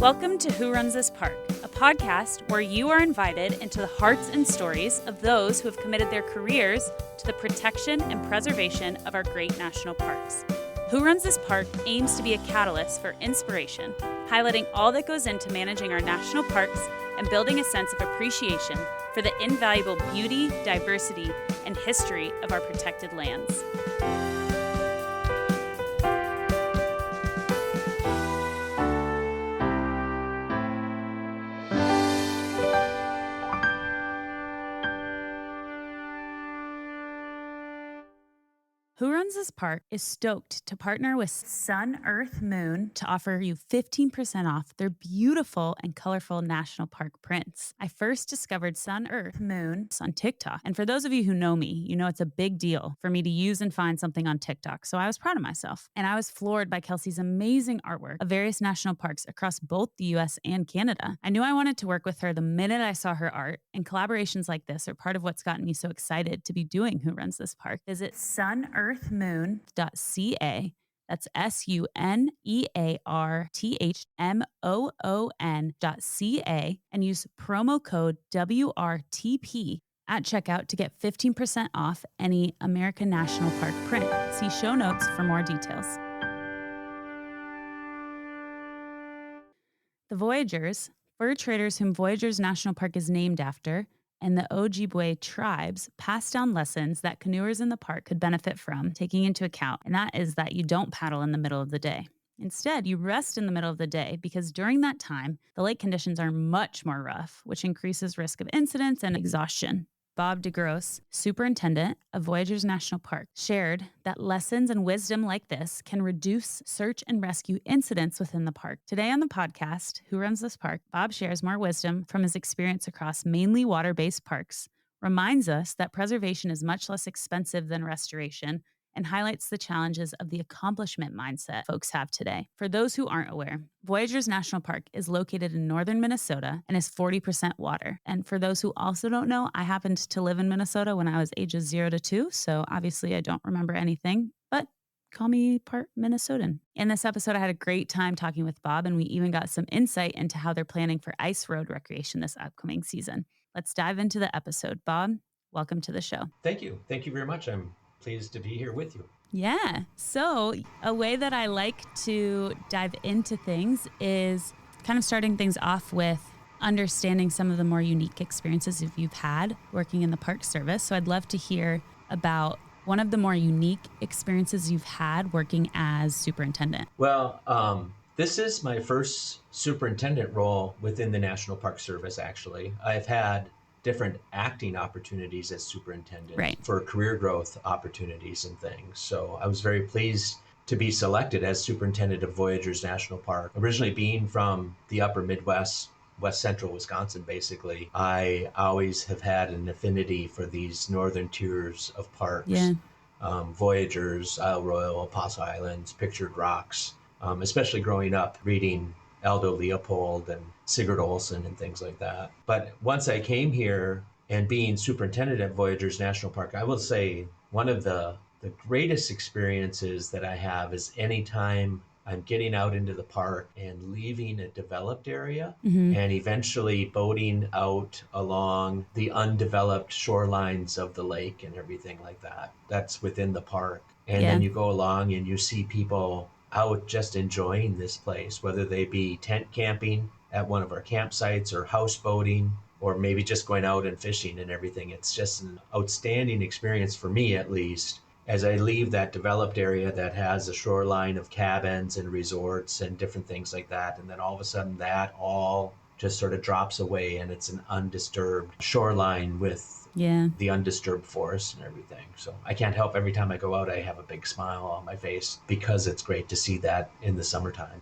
Welcome to Who Runs This Park, a podcast where you are invited into the hearts and stories of those who have committed their careers to the protection and preservation of our great national parks. Who Runs This Park aims to be a catalyst for inspiration, highlighting all that goes into managing our national parks and building a sense of appreciation for the invaluable beauty, diversity, and history of our protected lands. Who Runs This Park is stoked to partner with Sun, Earth, Moon to offer you 15% off their beautiful and colorful national park prints. I first discovered Sun, Earth, Moon on TikTok. And for those of you who know me, you know it's a big deal for me to use and find something on TikTok. So I was proud of myself. And I was floored by Kelsey's amazing artwork of various national parks across both the US and Canada. I knew I wanted to work with her the minute I saw her art, and collaborations like this are part of what's gotten me so excited to be doing Who Runs This Park. Visit sunearthmoon.ca. That's sunearthmoon.ca and use promo code WRTP at checkout to get 15% off any American National Park print. See show notes for more details. The Voyageurs, fur traders whom Voyageurs National Park is named after, and the Ojibwe tribes passed down lessons that canoers in the park could benefit from taking into account, and that is that you don't paddle in the middle of the day. Instead, you rest in the middle of the day because during that time, the lake conditions are much more rough, which increases risk of incidents and exhaustion. Bob DeGross, Superintendent of Voyageurs National Park, shared that lessons and wisdom like this can reduce search and rescue incidents within the park. Today on the podcast, Who Runs This Park, Bob shares more wisdom from his experience across mainly water-based parks, reminds us that preservation is much less expensive than restoration, and highlights the challenges of the accomplishment mindset folks have today. For those who aren't aware, Voyageurs National Park is located in northern Minnesota and is 40% water. And for those who also don't know, I happened to live in Minnesota when I was ages 0 to 2, so obviously I don't remember anything, but call me part Minnesotan. In this episode, I had a great time talking with Bob, and we even got some insight into how they're planning for ice road recreation this upcoming season. Let's dive into the episode. Bob, welcome to the show. Thank you. Thank you very much. I'm pleased to be here with you. Yeah. So a way that I like to dive into things is kind of starting things off with understanding some of the more unique experiences you've had working in the Park Service. So I'd love to hear about one of the more unique experiences you've had working as superintendent. Well, this is my first superintendent role within the National Park Service, actually. I've had different acting opportunities as superintendent for career growth opportunities and things. So I was very pleased to be selected as superintendent of Voyageurs National Park. Originally being from the upper Midwest, West Central Wisconsin, basically, I always have had an affinity for these northern tiers of parks. Yeah. Voyageurs, Isle Royal, Apostle Islands, Pictured Rocks, especially growing up reading Aldo Leopold and Sigurd Olsen and things like that. But once I came here and being superintendent at Voyageurs National Park, I will say one of the greatest experiences that I have is anytime I'm getting out into the park and leaving a developed area and eventually boating out along the undeveloped shorelines of the lake and everything like that. That's within the park. And then you go along and you see people out just enjoying this place, whether they be tent camping at one of our campsites or houseboating, or maybe just going out and fishing and everything. It's just an outstanding experience for me, at least, as I leave that developed area that has a shoreline of cabins and resorts and different things like that. And then all of a sudden that all just sort of drops away and it's an undisturbed shoreline with the undisturbed forest and everything. So I can't help, every time I go out, I have a big smile on my face because it's great to see that in the summertime.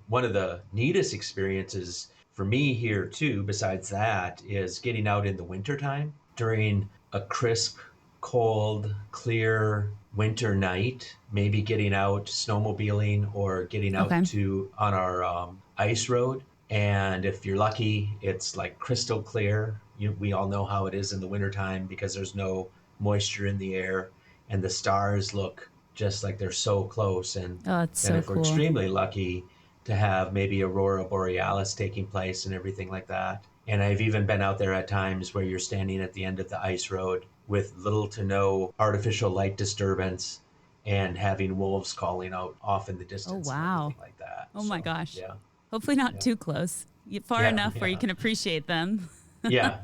One of the neatest experiences for me here too, besides that, is getting out in the wintertime during a crisp, cold, clear winter night, maybe getting out snowmobiling or getting out on our ice road. And if you're lucky, it's like crystal clear. We all know how it is in the wintertime because there's no moisture in the air and the stars look just like they're so close. And, it's so if we're extremely lucky, to have maybe aurora borealis taking place and everything like that. And I've even been out there at times where you're standing at the end of the ice road with little to no artificial light disturbance and having wolves calling out off in the Oh, distance and wow. everything like that. Oh my So, gosh. yeah, Hopefully not yeah, too close. Far yeah, enough where you yeah, can appreciate them. yeah,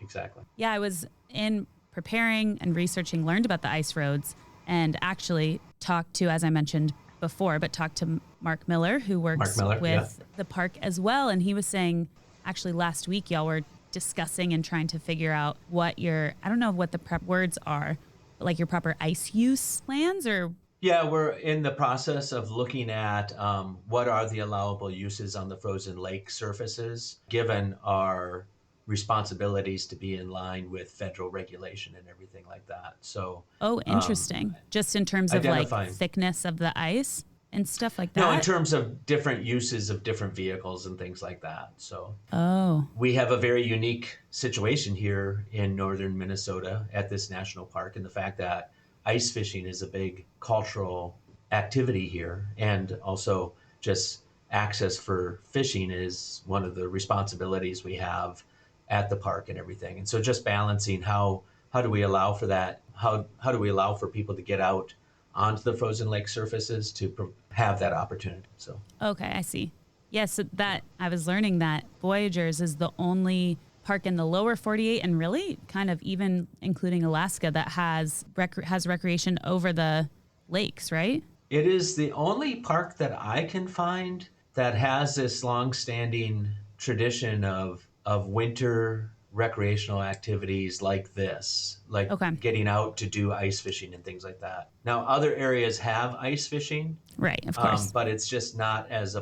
exactly. Yeah, I was in preparing and researching, learned about the ice roads, and actually talked to, as I mentioned before, but talked to Mark Miller, who Mark works Miller, yeah. with the park as well. And he was saying, actually, last week, y'all were discussing and trying to figure out what your, I don't know what the prep words are, but like your proper ice use plans or. Yeah, we're in the process of looking at what are the allowable uses on the frozen lake surfaces, given our responsibilities to be in line with federal regulation and everything like that. So, Oh, um, interesting. Just in terms of like identifying. thickness of the ice and stuff like No, in that. terms of different uses of different vehicles and things like that. So, Oh, we have a very unique situation here in northern Minnesota at this national park, and the fact that ice fishing is a big cultural activity here, and also just access for fishing is one of the responsibilities we have at the park and everything. And so, just balancing how do we allow for that? How do we allow for people to get out onto the frozen lake surfaces to have that opportunity? So, okay, I see. Yes, so yeah. that I was learning that Voyageurs is the only park in the lower 48 and really kind of even including Alaska that has recreation over the lakes, right? It is the only park that I can find that has this long-standing tradition of winter recreational activities like this, like Okay. getting out to do ice fishing and things like that. Now, other areas have ice fishing, Right, of course. but it's just not as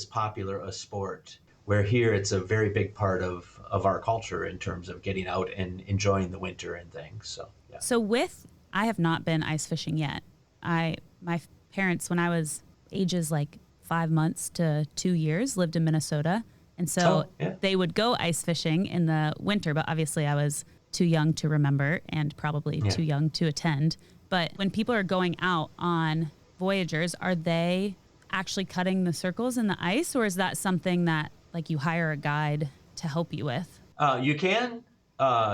popular a sport. Where here, it's a very big part of our culture in terms of getting out and enjoying the winter and things. So, yeah. So with I have not been ice fishing yet. My parents when I was ages like 5 months to 2 years lived in Minnesota. And so Oh, yeah. they would go ice fishing in the winter, but obviously I was too young to remember and probably Yeah. too young to attend. But when people are going out on Voyageurs, are they actually cutting the circles in the ice or is that something that like you hire a guide to help you with? You can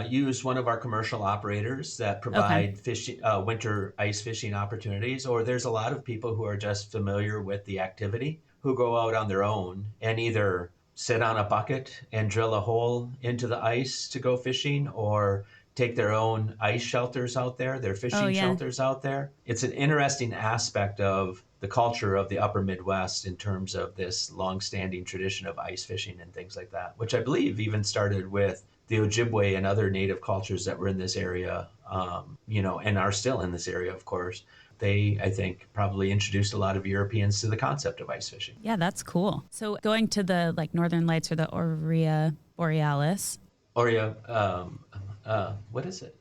use one of our commercial operators that Okay. provide winter ice fishing opportunities, or there's a lot of people who are just familiar with the activity who go out on their own and either sit on a bucket and drill a hole into the ice to go fishing, or take their own ice shelters out there, their Oh fishing yeah. shelters out there. It's an interesting aspect of the culture of the upper Midwest in terms of this long-standing tradition of ice fishing and things like that, which I believe even started with the Ojibwe and other native cultures that were in this area, and are still in this area, of course. They, I think, probably introduced a lot of Europeans to the concept of ice fishing. Yeah, that's cool. So going to the like Northern Lights or the aurora borealis, Or yeah, what is it?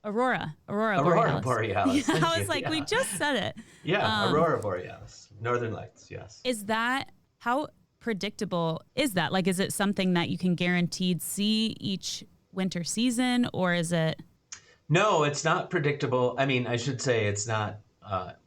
aurora Aurora borealis. Yeah, borealis. Thank I you. was like, we Yeah, just said it. yeah, aurora borealis, northern lights. Yes. Is that how predictable is that? Like, is it something that you can guaranteed see each winter season, or is it? No, it's not predictable. I mean, I should say it's not.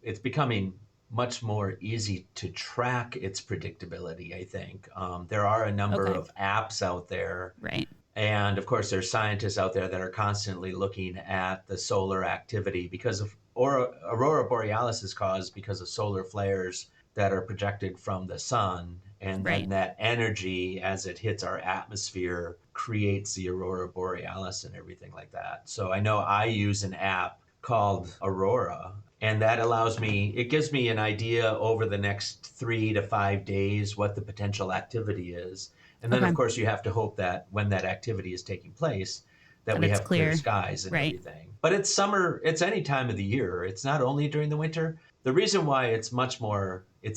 It's becoming much more easy to track its predictability. I think there are a number Okay, of apps out there. right. And of course, there's scientists out there that are constantly looking at the solar activity because of aurora borealis is caused because of solar flares that are projected from the sun. And then Right. that energy, as it hits our atmosphere, creates the aurora borealis and everything like that. So I know I use an app called Aurora, and that allows me, it gives me an idea over the next 3 to 5 days what the potential activity is. And then, of Okay. course, you have to hope that when that activity is taking place, that That we it's have clear clear. skies and Right. everything. But it's summer, it's any time of the year. It's not only during the winter. The reason why it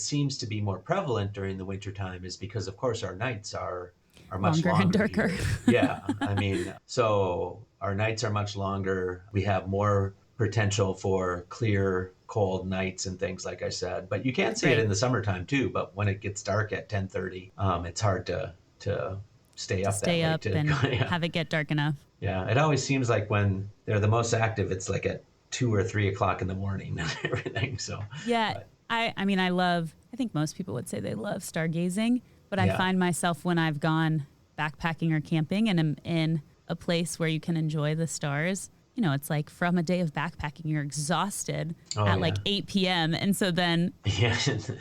seems to be more prevalent during the winter time is because, of course, our nights are much Longer and longer darker. here. Yeah, I mean, so our nights are much longer. We have more potential for clear, cold nights and things, like I said. But you can see it Right. in the summertime too. But when it gets dark at 10:30, it's hard to stay To up that stay late up to and yeah. have it get dark enough. Yeah, it always seems like when they're the most active, it's like at 2 or 3 o'clock in the morning and everything. So, Yeah. but I mean, I think most people would say they love stargazing, but I Yeah. find myself when I've gone backpacking or camping and am in a place where you can enjoy the stars, it's like from a day of backpacking, you're exhausted Oh, at yeah. like 8 p.m. And so then Yeah.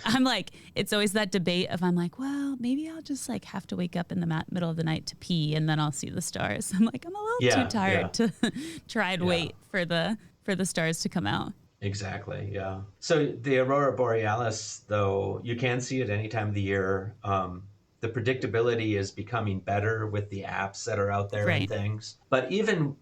I'm like, it's always that debate of I'm like, well, maybe I'll just like have to wake up in the middle of the night to pee and then I'll see the stars. I'm like, I'm a little too Yeah. Yeah. tired to try and Yeah. wait for the stars to come out. Exactly. Yeah. So the aurora borealis, though, you can see it any time of the year. The predictability is becoming better with the apps that are out there and Right. things. But even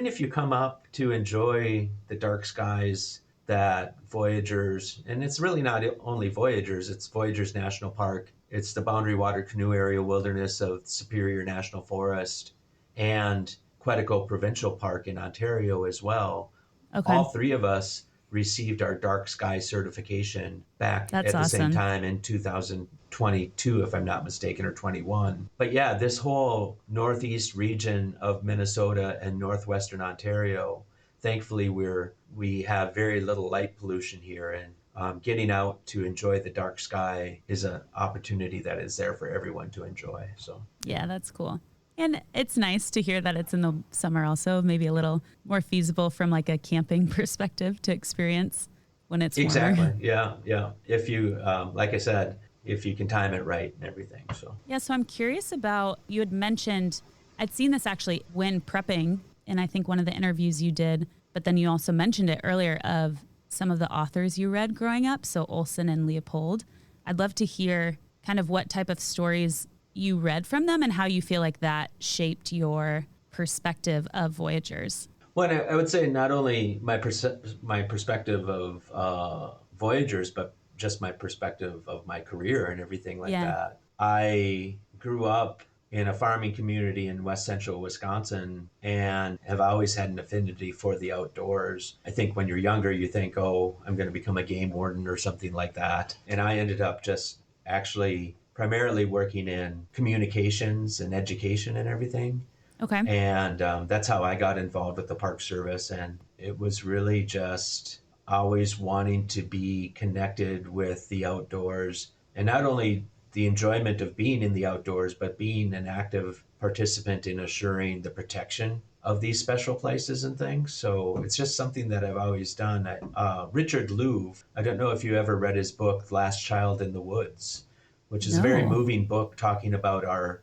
if you come up to enjoy the dark skies that Voyageurs, and it's really not only Voyageurs, it's Voyageurs National Park, it's the Boundary Water Canoe Area Wilderness of Superior National Forest, and Quetico Provincial Park in Ontario as well. Okay. All three of us received our dark sky certification back That's at the same awesome. time in 2022, if I'm not mistaken, or 21. But yeah, this whole northeast region of Minnesota and northwestern Ontario, thankfully we have very little light pollution here, and getting out to enjoy the dark sky is an opportunity that is there for everyone to enjoy. So Yeah, that's cool. And it's nice to hear that it's in the summer also, maybe a little more feasible from like a camping perspective to experience when it's warmer. exactly, yeah, yeah. If you, like I said, if you can time it right and everything. So Yeah, so I'm curious about, you had mentioned, I'd seen this actually when prepping, and I think one of the interviews you did, but then you also mentioned it earlier of some of the authors you read growing up, so Olson and Leopold. I'd love to hear kind of what type of stories you read from them and how you feel like that shaped your perspective of Voyageurs. well, I would say not only my perspective of Voyageurs, but just my perspective of my career and everything like Yeah. that. I grew up in a farming community in west central Wisconsin and have always had an affinity for the outdoors. I think when you're younger, you think, oh, I'm going to become a game warden or something like that. And I ended up just actually primarily working in communications and education and everything. Okay. And that's how I got involved with the Park Service. And it was really just always wanting to be connected with the outdoors, and not only the enjoyment of being in the outdoors, but being an active participant in assuring the protection of these special places and things. So it's just something that I've always done. Richard Louv, I don't know if you ever read his book, Last Child in the Woods, which is a very No. moving book talking about our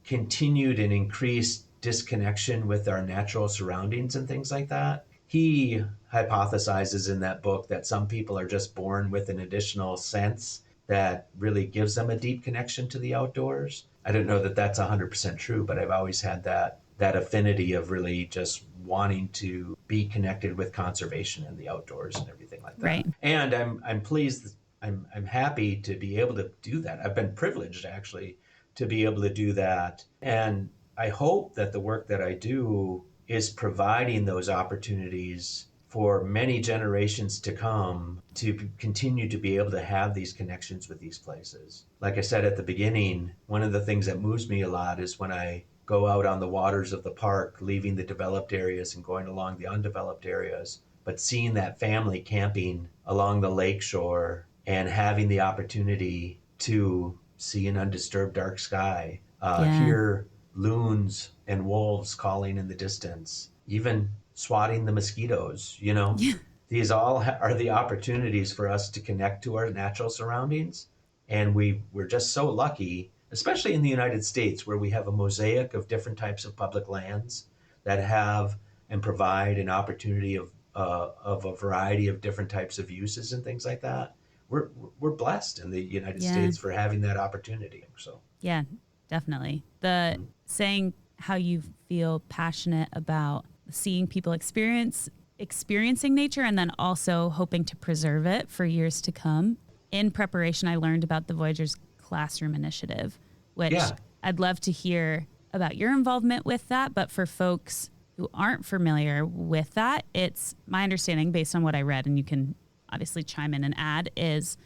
continued and increased disconnection with our natural surroundings and things like that. He hypothesizes in that book that some people are just born with an additional sense that really gives them a deep connection to the outdoors. I don't know that that's 100% true, but I've always had that affinity of really just wanting to be connected with conservation and the outdoors and everything like that. Right. And I'm pleased, I'm happy to be able to do that. I've been privileged actually to be able to do that. And I hope that the work that I do is providing those opportunities for many generations to come to continue to be able to have these connections with these places. Like I said at the beginning, one of the things that moves me a lot is when I go out on the waters of the park, leaving the developed areas and going along the undeveloped areas, but seeing that family camping along the lake shore and having the opportunity to see an undisturbed dark sky, Yeah. hear loons and wolves calling in the distance, even swatting the mosquitoes, you know. Yeah. These all are the opportunities for us to connect to our natural surroundings. And we're just so lucky, especially in the United States, where we have a mosaic of different types of public lands that have and provide an opportunity of a variety of different types of uses and things like that. We're blessed in the United Yeah. States for having that opportunity. So Yeah, definitely. The saying how you feel passionate about seeing people experiencing nature and then also hoping to preserve it for years to come. In preparation, I learned about the Voyageurs Classroom Initiative, which yeah, I'd love to hear about your involvement with that. But for folks who aren't familiar with that, it's my understanding based on what I read, and you can obviously chime in and add, is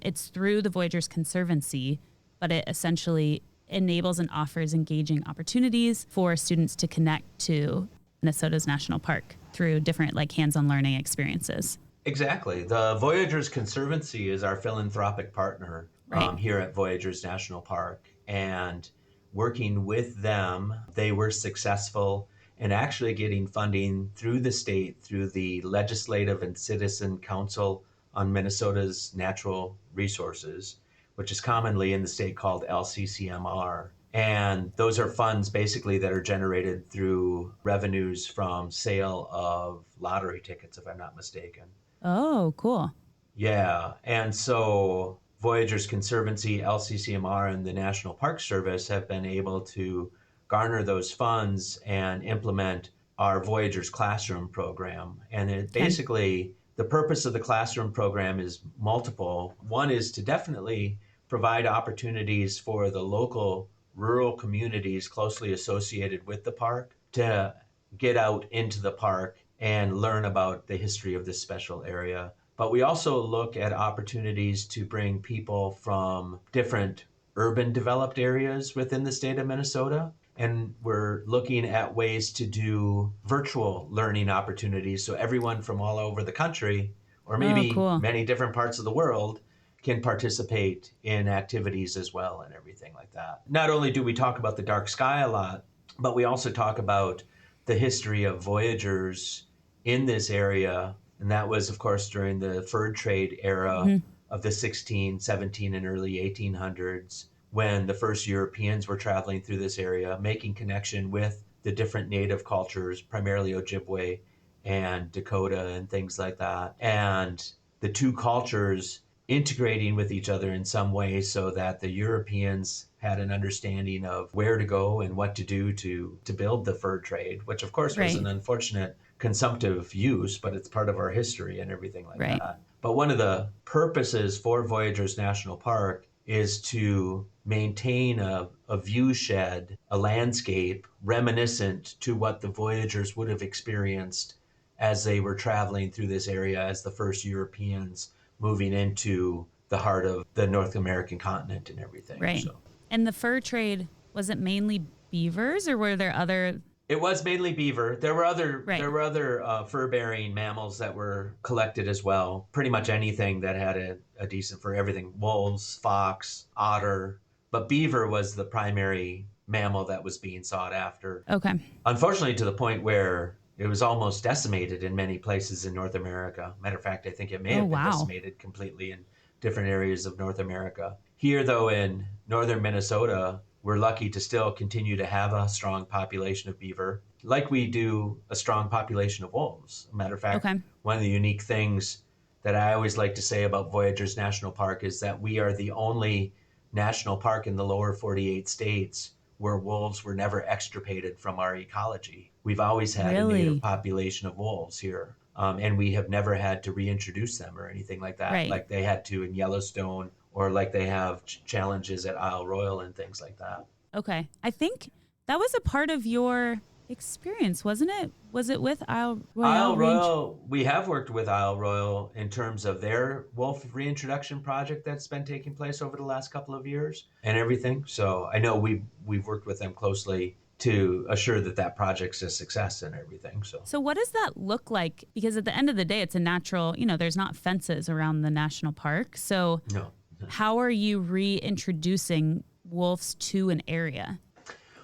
it's through the Voyageurs Conservancy, but it essentially enables and offers engaging opportunities for students to connect to Minnesota's national park through different like hands-on learning experiences. Exactly. The Voyageurs Conservancy is our philanthropic partner Right. here at Voyageurs National Park. And working with them, they were successful in actually getting funding through the state, through the Legislative and Citizen Council on Minnesota's Natural Resources, which is commonly in the state called LCCMR. And those are funds basically that are generated through revenues from sale of lottery tickets, if I'm not mistaken. Oh, cool. Yeah, and so Voyageurs Conservancy, LCCMR, and the National Park Service have been able to garner those funds and implement our Voyageurs Classroom program. And it Okay. basically, the purpose of the classroom program is multiple. One is to definitely provide opportunities for the local rural communities closely associated with the park to get out into the park and learn about the history of this special area. But we also look at opportunities to bring people from different urban developed areas within the state of Minnesota. And we're looking at ways to do virtual learning opportunities so everyone from all over the country, or Oh, maybe cool. many different parts of the world, can participate in activities as well and everything like that. Not only do we talk about the dark sky a lot, but we also talk about the history of voyagers in this area. And that was, of course, during the fur trade era Hmm. of the 16, 17, and early 1800s, when the first Europeans were traveling through this area, making connection with the different native cultures, primarily Ojibwe and Dakota and things like that. And the two cultures integrating with each other in some way so that the Europeans had an understanding of where to go and what to do to build the fur trade, which of course was Right. an unfortunate consumptive use, but it's part of our history and everything like Right. that. But one of the purposes for Voyageurs National Park is to maintain a view shed, a landscape reminiscent to what the voyagers would have experienced as they were traveling through this area as the first Europeans moving into the heart of the North American continent and everything. Right. So And the fur trade, was it mainly beavers or were there other? it was mainly beaver. There were other Right. there were other fur-bearing mammals that were collected as well. Pretty much anything that had a decent fur, everything: wolves, fox, otter. But beaver was the primary mammal that was being sought after. Okay. Unfortunately, to the point where it was almost decimated in many places in North America. Matter of fact, I think it may Oh, have been wow. decimated completely in different areas of North America. Here, though, in northern Minnesota, we're lucky to still continue to have a strong population of beaver, like we do a strong population of wolves. Matter of fact, Okay. one of the unique things that I always like to say about Voyageurs National Park is that we are the only national park in the lower 48 states where wolves were never extirpated from our ecology. We've always had a native Really? population of wolves here, and we have never had to reintroduce them or anything like that, Right. like they had to in Yellowstone or like they have challenges at Isle Royal and things like that. Okay. I think that was a part of your experience, wasn't it? Was it with Isle Royale Isle Range? Royal, we have worked with Isle Royal in terms of their wolf reintroduction project that's been taking place over the last couple of years and everything. So I know we've worked with them closely to assure that that project's a success and everything. So So, what does that look like? Because at the end of the day, it's a natural, there's not fences around the national park. So, no. how are you reintroducing wolves to an area?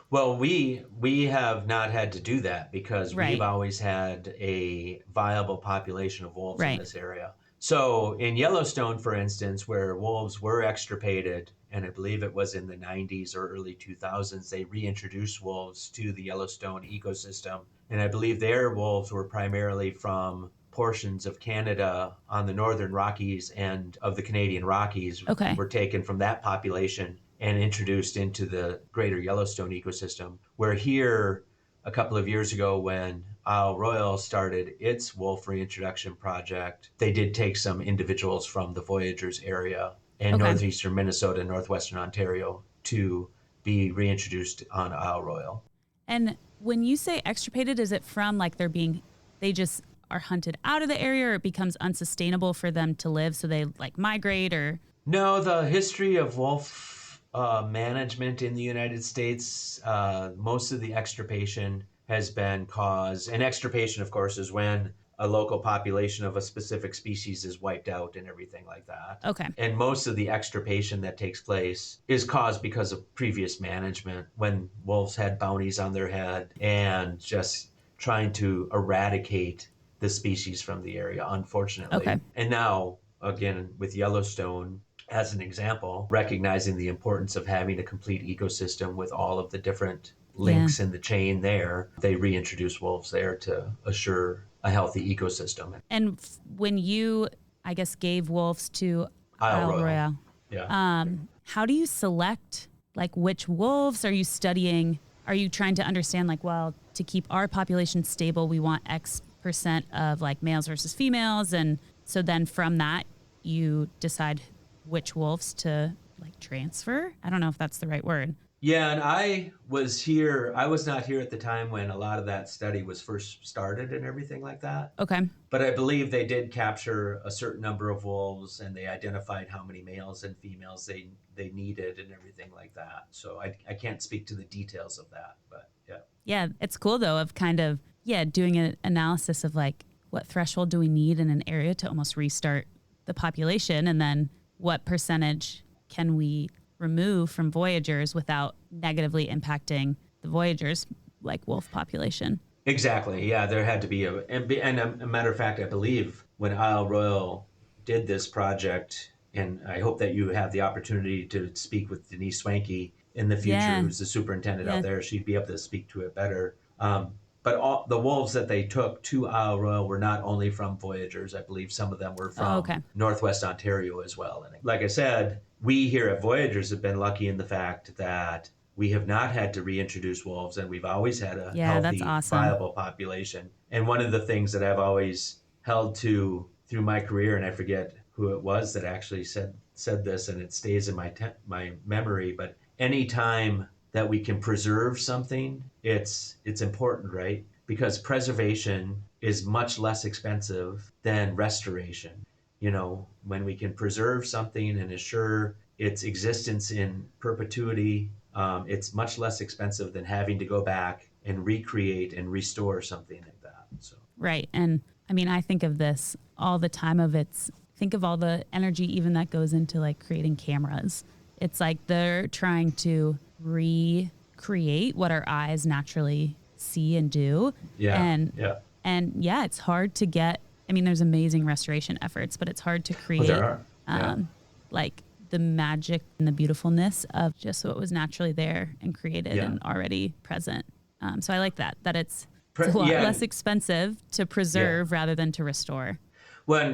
Well, we have not had to do that because we've Right. always had a viable population of wolves in Right. this area. So in Yellowstone, for instance, where wolves were extirpated, and I believe it was in the 90s or early 2000s, they reintroduced wolves to the Yellowstone ecosystem. And I believe their wolves were primarily from portions of Canada on the northern Rockies and of the Canadian Rockies Okay. were taken from that population and introduced into the greater Yellowstone ecosystem. Where here, a couple of years ago, when Isle Royal started its wolf reintroduction project, they did take some individuals from the Voyageurs area in Okay. northeastern Minnesota, northwestern Ontario to be reintroduced on Isle Royal. And when you say extirpated, is it from like they just are hunted out of the area or it becomes unsustainable for them to live? So they like migrate or? No, the history of wolf management in the United States, most of the extirpation has been caused. And extirpation, of course, is when a local population of a specific species is wiped out and everything like that. Okay. And most of the extirpation that takes place is caused because of previous management when wolves had bounties on their head and just trying to eradicate the species from the area, unfortunately. Okay. And now, again, with Yellowstone, as an example, recognizing the importance of having a complete ecosystem with all of the different Yeah. links in the chain there, they reintroduce wolves there to assure a healthy ecosystem. And when you, I guess, gave wolves to Isle Isle Royale. Royale, Yeah. how do you select like which wolves? Are you studying? Are you trying to understand like, well, to keep our population stable, we want X percent of like males versus females, and so then from that you decide which wolves to like transfer? I don't know if that's the right word. Yeah, and I was not here at the time when a lot of that study was first started and everything like that. Okay. But I believe they did capture a certain number of wolves and they identified how many males and females they needed and everything like that. So I can't speak to the details of that, but yeah. Yeah, it's cool though of kind of, yeah, doing an analysis of like what threshold do we need in an area to almost restart the population, and then what percentage can we remove from voyagers without negatively impacting the voyagers like wolf population. Exactly. Yeah, there had to be a matter of fact, I believe when Isle Royal did this project, and I hope that you have the opportunity to speak with Denise Swanky in the future, Yeah. who's the superintendent Yeah. out there. She'd be able to speak to it better. But all the wolves that they took to Isle Royal were not only from Voyageurs. I believe some of them were from okay. Northwest Ontario as well. And like I said, we here at Voyageurs have been lucky in the fact that we have not had to reintroduce wolves, and we've always had a Yeah, that's healthy, awesome. viable population. And one of the things that I've always held to through my career, and I forget who it was that actually said this, and it stays in my memory. But any time that we can preserve something, it's important, right? Because preservation is much less expensive than restoration. You know, when we can preserve something and assure its existence in perpetuity, it's much less expensive than having to go back and recreate and restore something like that. So Right. And I mean, I think of this all the time think of all the energy even that goes into like creating cameras. It's like they're trying to recreate what our eyes naturally see and do. yeah, And yeah, it's hard to get, I mean, there's amazing restoration efforts, but it's hard to create there are. like the magic and the beautifulness of just what was naturally there and created Yeah. and already present. So I like that it's a lot less expensive to preserve rather than to restore. Well,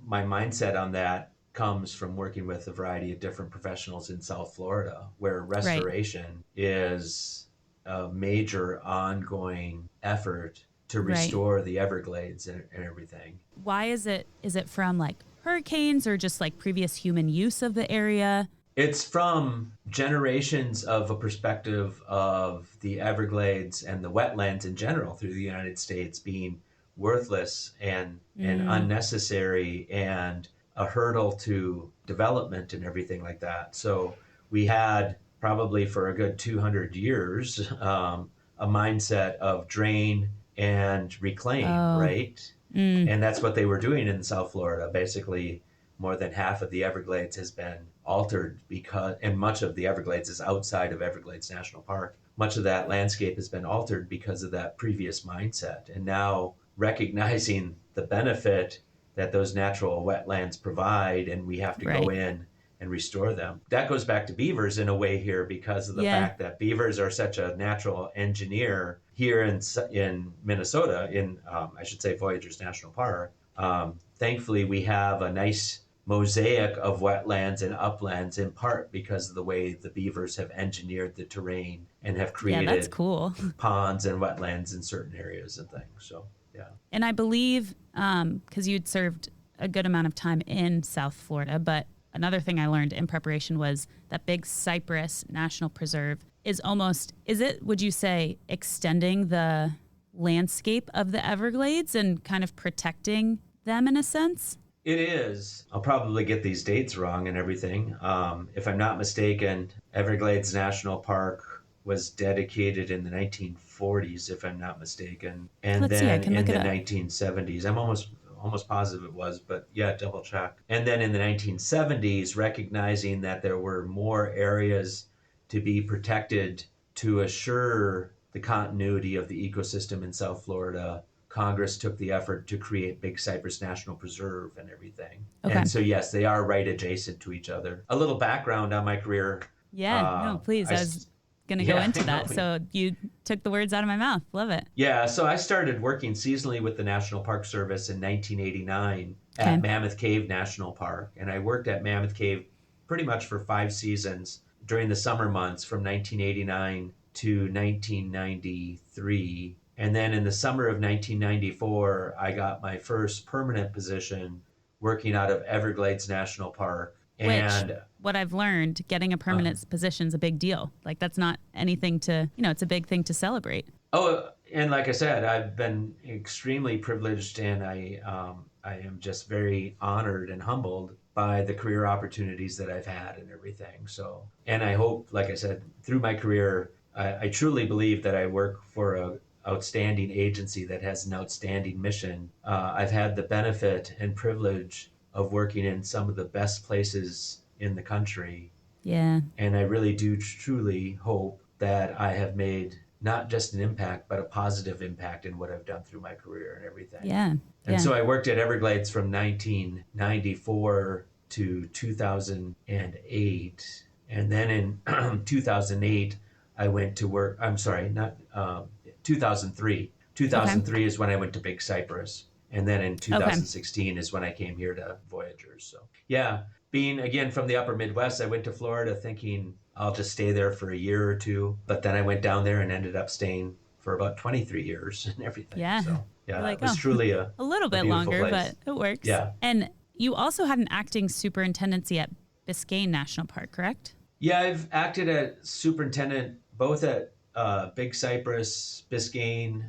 my mindset on that comes from working with a variety of different professionals in South Florida, where restoration is a major ongoing effort to restore the Everglades and everything. Why is it from like hurricanes or just like previous human use of the area? It's from generations of a perspective of the Everglades and the wetlands in general through the United States being worthless and unnecessary and a hurdle to development and everything like that. So we had probably for a good 200 years a mindset of drain and reclaim, right? And that's what they were doing in South Florida. Basically, more than half of the Everglades has been altered and much of the Everglades is outside of Everglades National Park. Much of that landscape has been altered because of that previous mindset. And now recognizing the benefit that those natural wetlands provide, and we have to go in and restore them. That goes back to beavers in a way here because of the fact that beavers are such a natural engineer here in Minnesota, I should say Voyageurs National Park. Thankfully, we have a nice mosaic of wetlands and uplands in part because of the way the beavers have engineered the terrain and have created that's cool. ponds and wetlands in certain areas and things. So, yeah. And I believe, because you'd served a good amount of time in South Florida, but another thing I learned in preparation was that Big Cypress National Preserve is would you say, extending the landscape of the Everglades and kind of protecting them in a sense? It is. I'll probably get these dates wrong and everything. If I'm not mistaken, Everglades National Park was dedicated in the 1940s, if I'm not mistaken, and Let's see, I then can in look it the up. 1970s. I'm almost positive it was, but yeah, double check. And then in the 1970s, recognizing that there were more areas to be protected to assure the continuity of the ecosystem in South Florida, Congress took the effort to create Big Cypress National Preserve and everything. Okay. And so, yes, they are right adjacent to each other. A little background on my career. Yeah, no, please. I, I was going to go yeah, into I know. that. So you took the words out of my mouth. Love it. Yeah, so I started working seasonally with the National Park Service in 1989 Okay. at Mammoth Cave National Park. And I worked at Mammoth Cave pretty much for 5 seasons during the summer months from 1989 to 1993. And then in the summer of 1994, I got my first permanent position working out of Everglades National Park. Which, And what I've learned, getting a uh, permanent position is a big deal. Like, that's not anything to, it's a big thing to celebrate. oh, and like I said, I've been extremely privileged, and I am just very honored and humbled by the career opportunities that I've had and everything. So, and I hope, like I said, through my career, I truly believe that I work for a outstanding agency that has an outstanding mission. I've had the benefit and privilege of working in some of the best places in the country, Yeah. and I really do truly hope that I have made not just an impact, but a positive impact in what I've done through my career and everything. Yeah. And Yeah. so I worked at Everglades from 1994 to 2008. And then in 2008, I went to work, I'm sorry, not 2003. Okay. 2003 is when I went to Big Cypress. And then in Okay. 2016 is when I came here to Voyageurs. So, yeah, being again from the upper Midwest, I went to Florida thinking I'll just stay there for a year or two. But then I went down there and ended up staying for about 23 years and everything. Yeah. So, yeah, You're like, it was oh, truly a little a bit beautiful longer, place. but it works. Yeah. And you also had an acting superintendency at Biscayne National Park, correct? Yeah, I've acted as superintendent both at Big Cypress, Biscayne,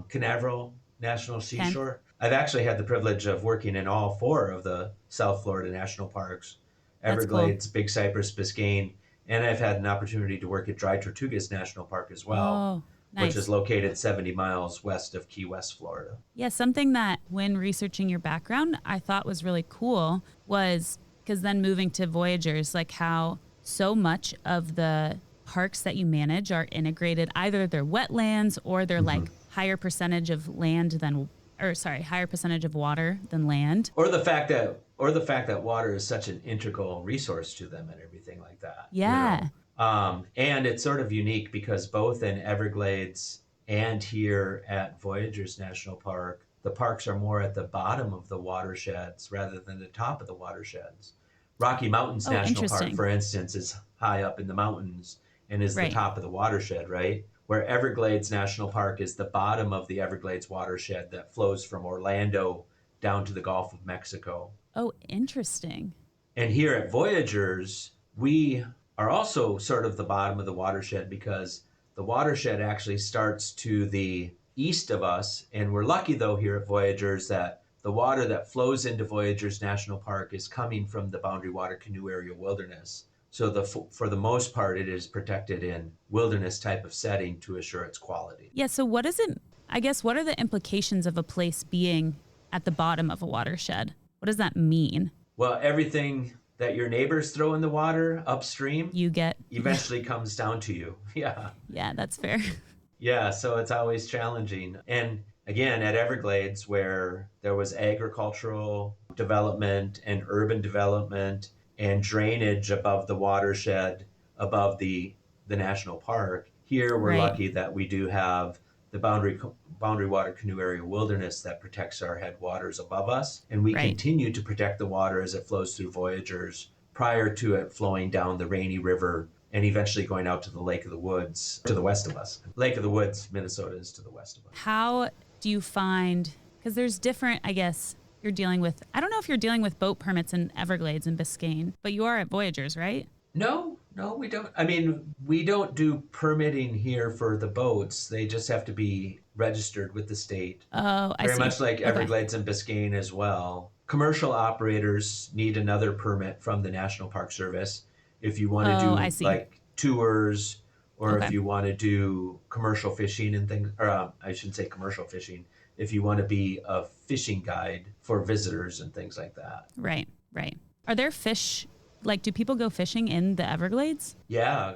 Canaveral National Okay. Seashore. I've actually had the privilege of working in all four of the South Florida national parks: That's cool. Everglades, Big Cypress, Biscayne, and I've had an opportunity to work at Dry Tortugas National Park as well, Oh, which is nice. located 70 miles west of Key West, Florida. Yeah, something that when researching your background, I thought was really cool was because then moving to Voyageurs, like how so much of the parks that you manage are integrated, either they're wetlands or they're Mm-hmm. like higher percentage of land than, or sorry, higher percentage of water than land. Or the fact that water is such an integral resource to them and everything like that, you know. Yeah, And it's sort of unique because both in Everglades and here at Voyageurs National Park, the parks are more at the bottom of the watersheds rather than the top of the watersheds. Rocky Mountains Oh, National Park, interesting. for instance, is high up in the mountains and is the Right. top of the watershed, right? Where Everglades National Park is the bottom of the Everglades watershed that flows from Orlando down to the Gulf of Mexico. Oh, interesting. And here at Voyageurs, we are also sort of the bottom of the watershed because the watershed actually starts to the east of us. And we're lucky, though, here at Voyageurs that the water that flows into Voyageurs National Park is coming from the Boundary Water Canoe Area Wilderness. So for the most part, it is protected in wilderness type of setting to assure its quality. Yeah, so what is it? I guess what are the implications of a place being at the bottom of a watershed? What does that mean? Well, everything that your neighbors throw in the water upstream You get, yeah, eventually comes down to you. Yeah. yeah, that's fair. Yeah, so it's always challenging. And again, at Everglades, where there was agricultural development and urban development and drainage above the watershed, above the national park, here we're Right, lucky that we do have the Boundary Water Canoe Area Wilderness that protects our headwaters above us, and we right. continue to protect the water as it flows through Voyageurs prior to it flowing down the Rainy River and eventually going out to the Lake of the Woods to the west of us. Lake of the Woods, Minnesota, is to the west of us. How do you find, because there's different, I guess, you're dealing with, I don't know if you're dealing with boat permits in Everglades and Biscayne, but you are at Voyageurs, right? No, we don't. I mean, we don't do permitting here for the boats. They just have to be registered with the state. Oh, I Very see. much like Okay. Everglades and Biscayne as well. Commercial operators need another permit from the National Park Service if you want to Oh, I do see. like tours or if Okay. you want to do commercial fishing and things, or I should say commercial fishing, if you want to be a fishing guide for visitors and things like that. Right. Right. Are there fish? Like, do people go fishing in the Everglades? Yeah,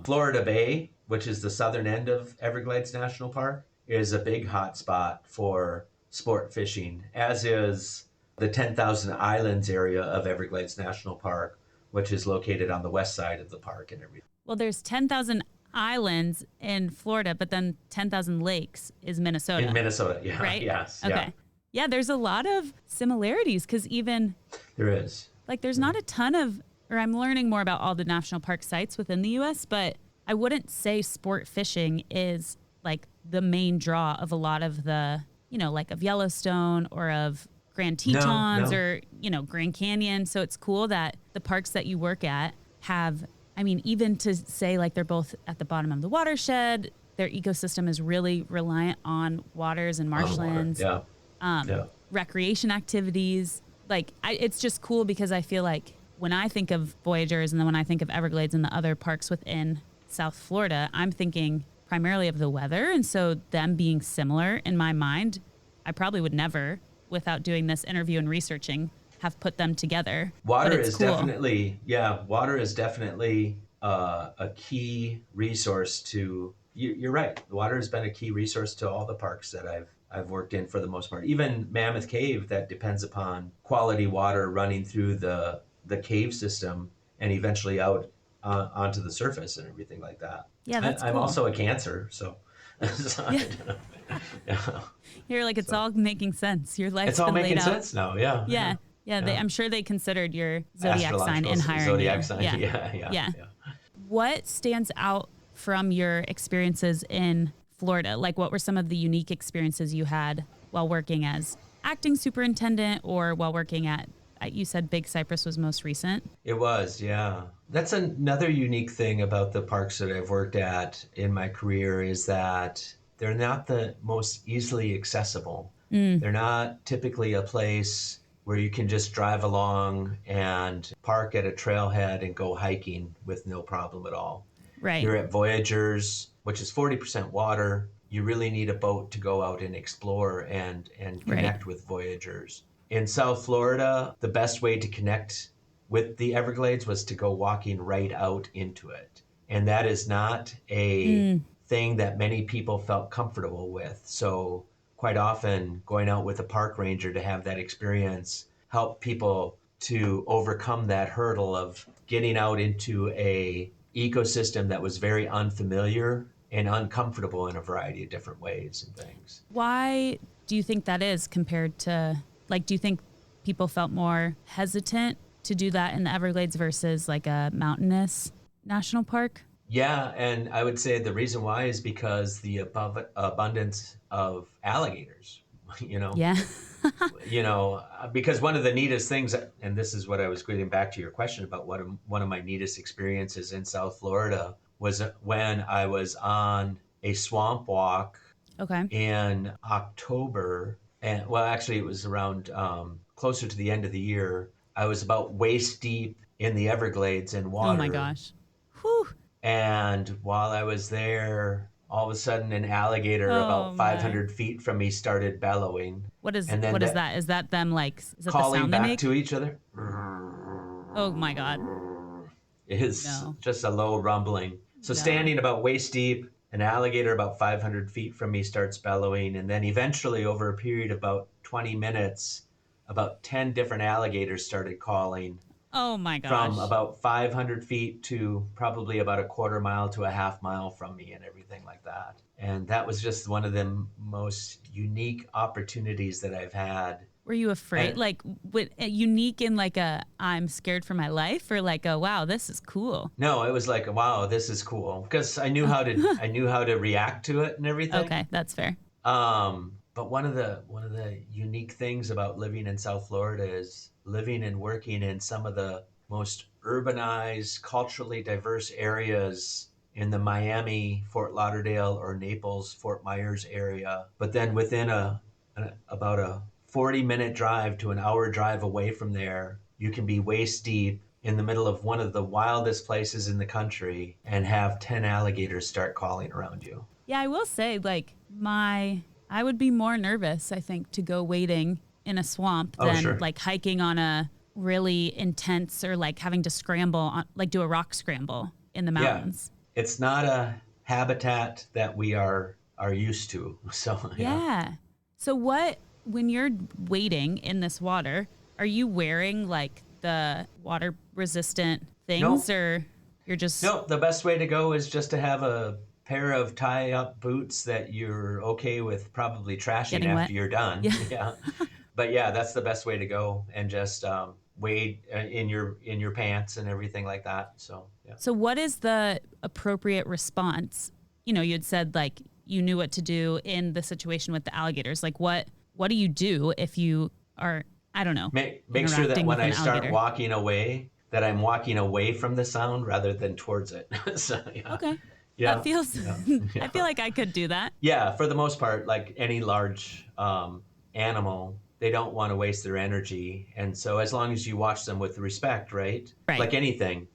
Florida Bay, which is the southern end of Everglades National Park, is a big hot spot for sport fishing, as is the 10,000 Islands area of Everglades National Park, which is located on the west side of the park and everything. Well, there's 10,000 islands in Florida, but then 10,000 lakes is In Minnesota, Minnesota, yeah, right? yes, yeah, Okay. Yeah, there's a lot of similarities because even there is. like there's not a ton of, or I'm learning more about all the national park sites within the US, but I wouldn't say sport fishing is like the main draw of a lot of the, like of Yellowstone or of Grand No, Tetons no. or, Grand Canyon. So it's cool that the parks that you work at have, I mean, even to say like they're both at the bottom of the watershed, their ecosystem is really reliant on waters and On water, marshlands, yeah, yeah. recreation activities. Like, it's just cool because I feel like when I think of Voyageurs and then when I think of Everglades and the other parks within South Florida, I'm thinking primarily of the weather. And so them being similar in my mind, I probably would never, without doing this interview and researching, have put them together. But Water it's is cool. definitely, yeah, water is definitely a key resource to, you're right. Water has been a key resource to all the parks that I've worked in for the most part. Even Mammoth Cave, that depends upon quality water running through the cave system and eventually out onto the surface and everything like that. Yeah, that's I'm cool. also a Cancer, so, Yeah. yeah. You're like, it's So, all making sense. Your life's it's all been laid making out. sense now. Yeah. Yeah. Yeah. Yeah. I'm sure they considered your zodiac sign Astrological in hiring zodiac you. sign. Yeah. Yeah. What stands out from your experiences in Florida? Like, what were some of the unique experiences you had while working as acting superintendent or while working at, you said Big Cypress was most recent? It was, yeah. That's another unique thing about the parks that I've worked at in my career is that they're not the most easily accessible. They're not typically a place where you can just drive along and park at a trailhead and go hiking with no problem at all. Right. You're at Voyageurs, which is 40% water. You really need a boat to go out and explore and Right. connect with Voyageurs. In South Florida, the best way to connect with the Everglades was to go walking right out into it. And that is not a thing that many people felt comfortable with. So quite often going out with a park ranger to have that experience helped people to overcome that hurdle of getting out into a ecosystem that was very unfamiliar and uncomfortable in a variety of different ways and things. Why do you think that is compared to, like, do you think people felt more hesitant to do that in the Everglades versus like a mountainous national park? Yeah, and I would say the reason why is because the abundance of alligators, you know. Yeah. Because one of the neatest things, and this is what I was getting back to your question about one of my neatest experiences in South Florida was when I was on a swamp walk Okay. in October, and well, actually, it was around closer to the end of the year. I was about waist deep in the Everglades in Oh water. my gosh. Whew. And while I was there, all of a sudden, an alligator Oh about my. 500 feet from me started bellowing, What is and then what is that? Is that them like, is that the calling sound they back make? to each other. Oh my God. Is No. just a low rumbling. So No. standing about waist deep, an alligator about 500 feet from me starts bellowing, and then eventually, over a period of about 20 minutes, about 10 different alligators started calling Oh my from gosh. about 500 feet to probably about a quarter mile to a half mile from me and everything like that. And that was just one of the most unique opportunities that I've had. Were you afraid? And Like, unique in like a, I'm scared for my life, or like a, wow, this is cool? no, it was like, wow, this is cool because I knew how to react to it and everything. Okay, that's fair. But one of the unique things about living in South Florida is living and working in some of the most urbanized, culturally diverse areas in the Miami, Fort Lauderdale, or Naples, Fort Myers area. But then within about a 40-minute drive to an hour drive away from there, you can be waist deep in the middle of one of the wildest places in the country and have 10 alligators start calling around you. Yeah, I will say, like, I would be more nervous, I think, to go wading in a swamp Oh, than sure. like hiking on a really intense or like having to scramble on, like do a rock scramble in the Yeah. mountains. It's not a habitat that we are used to. So, yeah. Yeah. So when you're wading in this water, are you wearing like the water resistant things No, or you're just no, the best way to go is just to have a pair of tie up boots that you're okay with probably trashing getting after wet? you're done. Yeah. Yeah. But yeah, that's the best way to go, and just wade in your pants and everything like that. So yeah. So what is the appropriate response? You know, you'd said like you knew what to do in the situation with the alligators. Like what do you do if you are, I don't know, Make sure that interacting when with I an start alligator? walking away, that I'm walking away from the sound rather than towards it. So yeah, Okay. That yeah, feels yeah, I yeah. feel like I could do that. Yeah, for the most part, like any large animal, they don't want to waste their energy. And so, as long as you watch them with respect, right? Right. Like anything,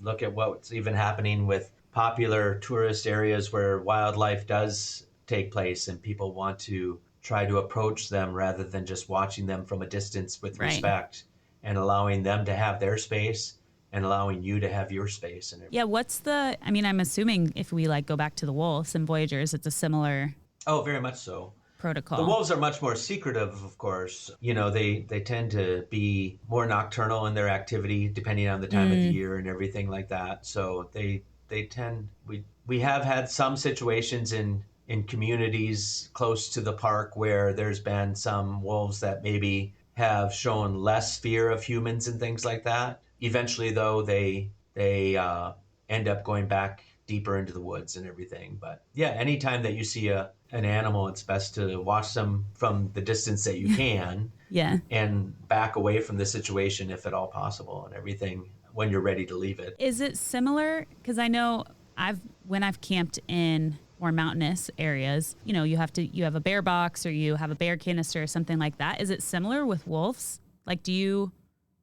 look at what's even happening with popular tourist areas where wildlife does take place and people want to try to approach them rather than just watching them from a distance with Right. respect and allowing them to have their space and allowing you to have your space and Yeah, everything. what's the I mean, I'm assuming if we like go back to the wolves and Voyagers, it's a similar Oh, very much so. The protocol. wolves are much more secretive, of course. You know, they tend to be more nocturnal in their activity, depending on the time of the Mm, year and everything like that. So they tend we have had some situations in communities close to the park where there's been some wolves that maybe have shown less fear of humans and things like that. Eventually, though, they end up going back deeper into the woods and everything. But yeah, anytime that you see an animal, it's best to watch them from the distance that you can yeah. and back away from the situation if at all possible and everything when you're ready to leave it. Is it similar? Because I know when I've camped in more mountainous areas, you know, you have a bear box or you have a bear canister or something like that. Is it similar with wolves? Like, do you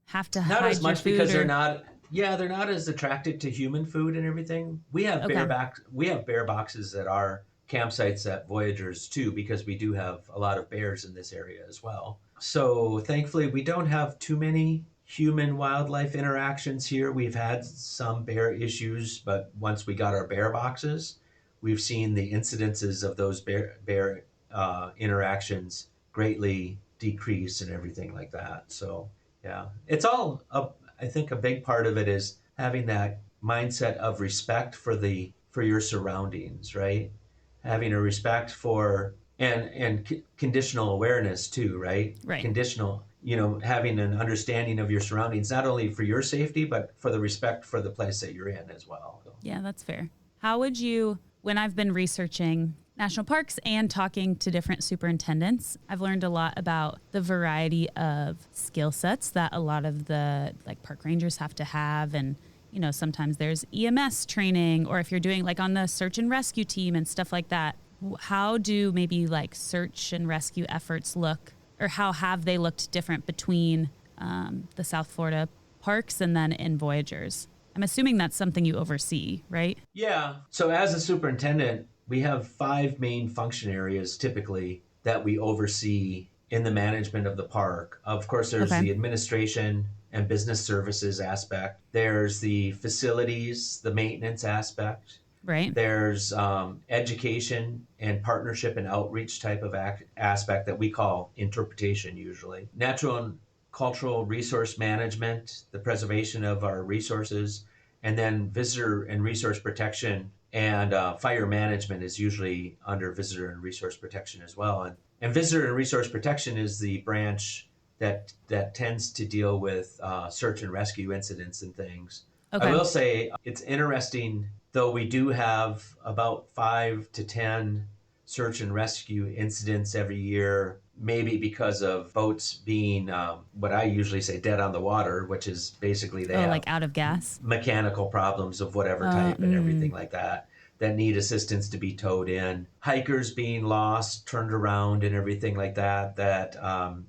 have to Not as hide your much food because or? they're not as attracted to human food and everything. Okay. We have bear boxes at our campsites at Voyageurs too, because we do have a lot of bears in this area as well. So thankfully we don't have too many human wildlife interactions here. We've had some bear issues, but once we got our bear boxes, we've seen the incidences of those bear interactions greatly decrease and everything like that. So yeah, it's all I think a big part of it is having that mindset of respect for your surroundings, right? Having a respect for and conditional awareness too, right? Right. Conditional, you know, having an understanding of your surroundings not only for your safety but for the respect for the place that you're in as well. So, Yeah, that's fair. How would you, when I've been researching national parks and talking to different superintendents, I've learned a lot about the variety of skill sets that a lot of the like park rangers have to have. And, you know, sometimes there's EMS training, or if you're doing like on the search and rescue team and stuff like that. How do maybe like search and rescue efforts look, or how have they looked different between the South Florida parks and then in Voyagers? I'm assuming that's something you oversee, right? yeah. So as a superintendent, we have five main function areas typically that we oversee in the management of the park. Of course, there's Okay. the administration and business services aspect. There's the facilities, the maintenance aspect. Right. There's education and partnership and outreach type of aspect that we call interpretation usually. Natural and cultural resource management, the preservation of our resources, and then visitor and resource protection and fire management is usually under visitor and resource protection as well. And visitor and resource protection is the branch that tends to deal with search and rescue incidents and things. I Okay. will say it's interesting, though we do have about 5 to 10 search and rescue incidents every year, maybe because of boats being what I usually say dead on the water, which is basically they Oh, like have out of gas? mechanical problems of whatever type and everything Mm, like that that need assistance to be towed in. Hikers being lost, turned around, and everything like that. That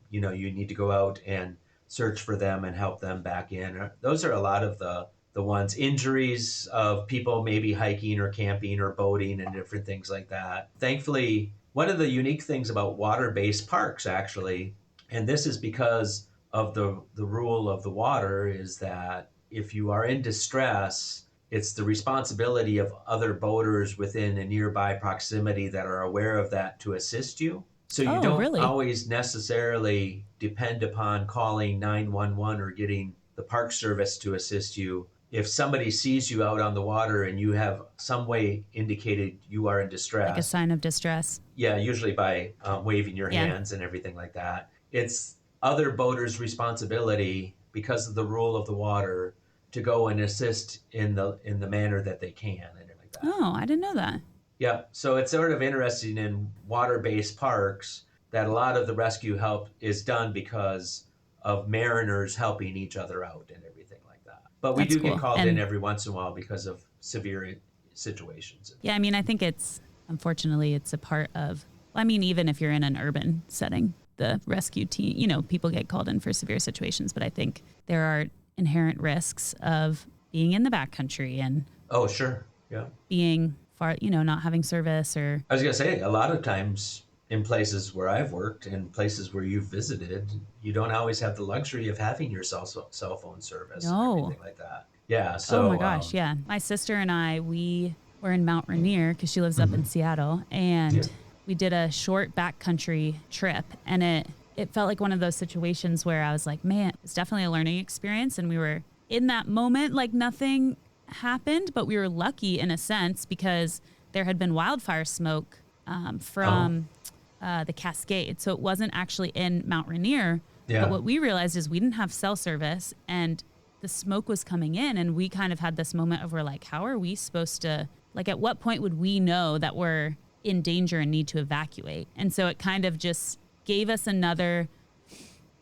you know you need to go out and search for them and help them back in. Those are a lot of the ones. Injuries of people maybe hiking or camping or boating and different things like that. Thankfully, one of the unique things about water-based parks, actually, and this is because of the rule of the water, is that if you are in distress, it's the responsibility of other boaters within a nearby proximity that are aware of that to assist you. So you Oh, don't really? always necessarily depend upon calling 911 or getting the park service to assist you. If somebody sees you out on the water and you have some way indicated you are in Like a distress, sign of distress. yeah, usually by waving your Yeah. hands and everything like that, it's other boaters' responsibility because of the rule of the water to go and assist in the manner that they can and everything like that. Oh, I didn't know that. Yeah, so it's sort of interesting in water-based parks that a lot of the rescue help is done because of mariners helping each other out and everything like that. But we That's do get cool. called in And every once in a while because of severe situations. yeah, I mean, I think unfortunately, it's a part of, I mean, even if you're in an urban setting, the rescue team, people get called in for severe situations, but I think there are inherent risks of being in the backcountry and Oh, sure. Yeah. being far, not having service or, I was going to say, a lot of times in places where I've worked and places where you've visited, you don't always have the luxury of having your cell phone service and no. everything like that. Yeah. Oh my So, gosh, yeah. My sister and I, we were in Mount Rainier because she lives up in mhm. Seattle, Yeah. and we did a short backcountry trip, and it felt like one of those situations where I was like, man, it's definitely a learning experience, and we were in that moment like nothing happened, but we were lucky in a sense because there had been wildfire smoke Oh, from the Cascade, so it wasn't actually in Mount Rainier. But yeah. what we realized is we didn't have cell service, and the smoke was coming in, and we kind of had this moment of we're like, how are we supposed to, like, at what point would we know that we're in danger and need to evacuate? And so it kind of just gave us another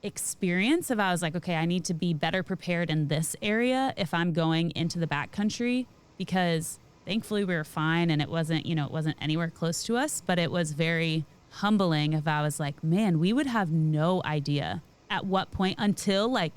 experience of, I was like, okay, I need to be better prepared in this area if I'm going into the backcountry, because thankfully we were fine and it wasn't, it wasn't anywhere close to us, but it was very humbling if I was like, man, we would have no idea at what point until like,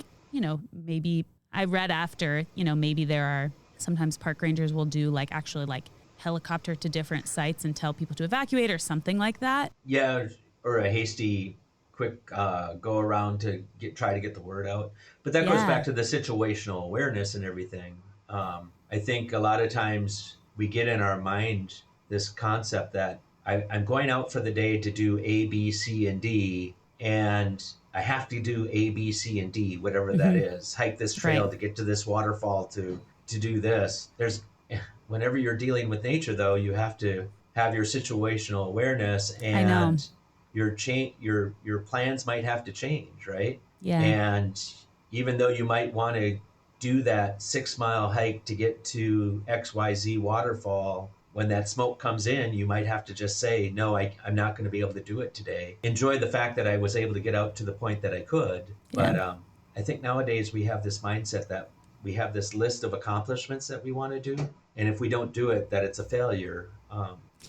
maybe I read after, maybe there are sometimes park rangers will do like actually like helicopter to different sites and tell people to evacuate or something like that. Yeah. Or a hasty, quick go around to try to get the word out. But that goes back Yeah. to the situational awareness and everything. I think a lot of times we get in our mind this concept that I'm going out for the day to do A, B, C, and D, and I have to do A, B, C, and D, whatever that Hmm. is. Hike this Right. trail to get to this waterfall to do this. There's whenever you're dealing with nature, though, you have to have your situational awareness, I know. and your plans might have to change, right? Yeah. And even though you might want to do that 6 mile hike to get to XYZ waterfall, when that smoke comes in, you might have to just say, no, I'm not going to be able to do it today. Enjoy the fact that I was able to get out to the point that I could. Yeah. But I think nowadays we have this mindset that we have this list of accomplishments that we want to do. And if we don't do it, that it's a failure.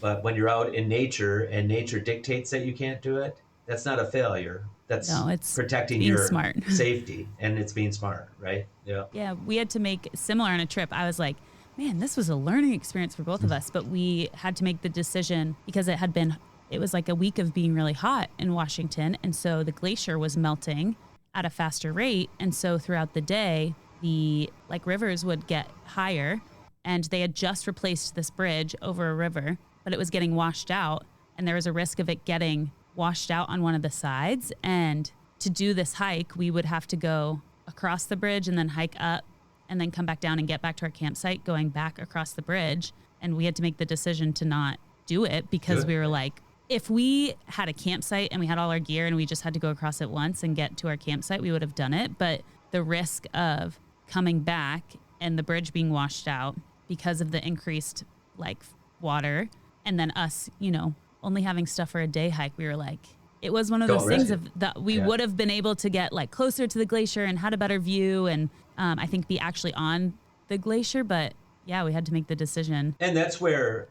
But when you're out in nature and nature dictates that you can't do it, that's not a failure. That's No, it's protecting being your smart. safety, and it's being smart, right? Yeah. Yeah, we had to make similar on a trip. I was like, man, this was a learning experience for both of us, but we had to make the decision because it was like a week of being really hot in Washington. And so the glacier was melting at a faster rate. And so throughout the day, the like rivers would get higher, and they had just replaced this bridge over a river, but it was getting washed out. And there was a risk of it getting washed out on one of the sides. And to do this hike, we would have to go across the bridge and then hike up and then come back down and get back to our campsite going back across the bridge. And we had to make the decision to not do it because Good. we were like, if we had a campsite and we had all our gear and we just had to go across it once and get to our campsite, we would have done it. But the risk of coming back and the bridge being washed out because of the increased like water, and then us, only having stuff for a day hike, we were like, it was one of Don't those things risk it. of that we Yeah. would have been able to get like closer to the glacier and had a better view, and I think be actually on the glacier. But yeah, we had to make the decision. And that's where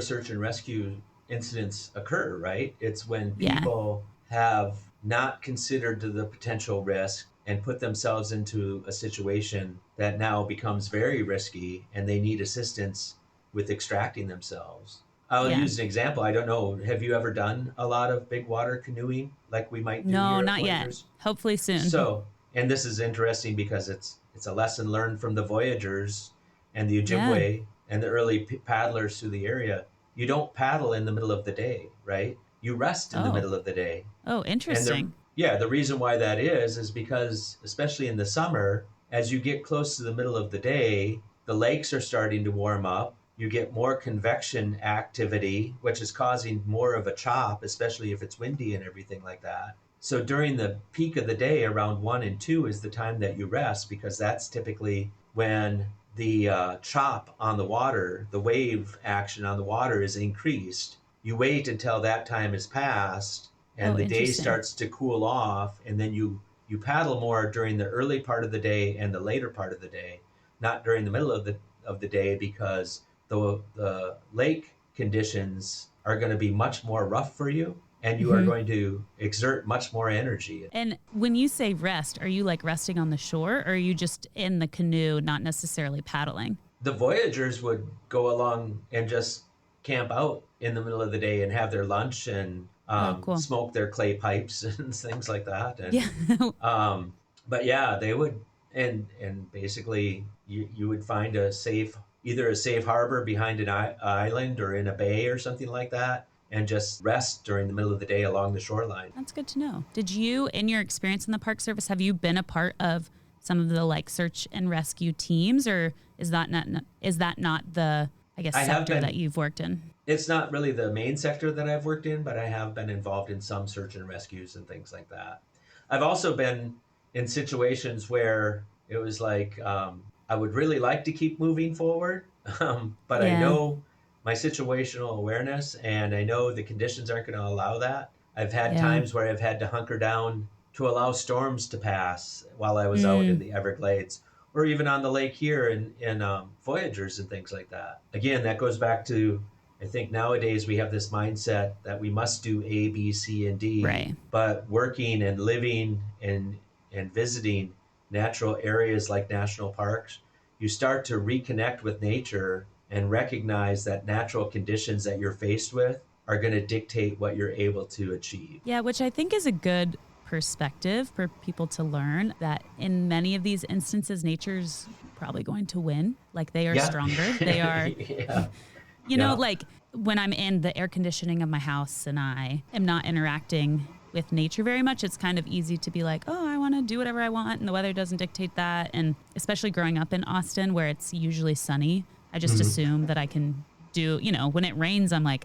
search and rescue incidents occur, right? It's when Yeah. people have not considered the potential risk and put themselves into a situation that now becomes very risky and they need assistance with extracting themselves. I'll Yeah. use an example. I don't know. Have you ever done a lot of big water canoeing like we might do No, here at not yet. Voyageurs? Hopefully soon. So, and this is interesting because it's a lesson learned from the Voyageurs and the Yeah. Ojibwe and the early paddlers through the area. You don't paddle in the middle of the day, right? You rest in the Oh. middle of the day. Oh, And interesting. the reason why that is because especially in the summer, as you get close to the middle of the day, the lakes are starting to warm up. You get more convection activity, which is causing more of a chop, especially if it's windy and everything like that. So during the peak of the day, around 1 and 2 is the time that you rest because that's typically when the chop on the water, the wave action on the water is increased. You wait until that time is passed Oh, and the day interesting. starts to cool off, and then you paddle more during the early part of the day and the later part of the day, not during the middle of the day because the lake conditions are going to be much more rough for you and you are Hmm. going to exert much more energy. And when you say rest, are you like resting on the shore or are you just in the canoe, not necessarily paddling? The Voyagers would go along and just camp out in the middle of the day and have their lunch and Oh, cool. smoke their clay pipes and things like that. And Yeah. but yeah, they would, and basically you would find either a safe harbor behind an island or in a bay or something like that, and just rest during the middle of the day along the shoreline. That's good to know. Did you, in your experience in the Park Service, have you been a part of some of the like search and rescue teams, or is that not the, I guess, I have sector that been. you've worked in? It's not really the main sector that I've worked in, but I have been involved in some search and rescues and things like that. I've also been in situations where it was like I would really like to keep moving forward, but I Yeah. know my situational awareness and I know the conditions aren't going to allow that. I've had Yeah. times where I've had to hunker down to allow storms to pass while I was out in Mm, the Everglades or even on the lake here in Voyageurs and things like that. Again, that goes back to I think nowadays we have this mindset that we must do A, B, C, and D, right. but working and living and visiting natural areas like national parks, you start to reconnect with nature and recognize that natural conditions that you're faced with are going to dictate what you're able to achieve. Yeah, which I think is a good perspective for people to learn that in many of these instances, nature's probably going to win. Like they are Yeah. stronger. They are, Yeah. Yeah. like when I'm in the air conditioning of my house and I am not interacting with nature very much, it's kind of easy to be like, oh, I want to do whatever I want. And the weather doesn't dictate that. And especially growing up in Austin where it's usually sunny, I just Mhm. assume that I can do, when it rains, I'm like,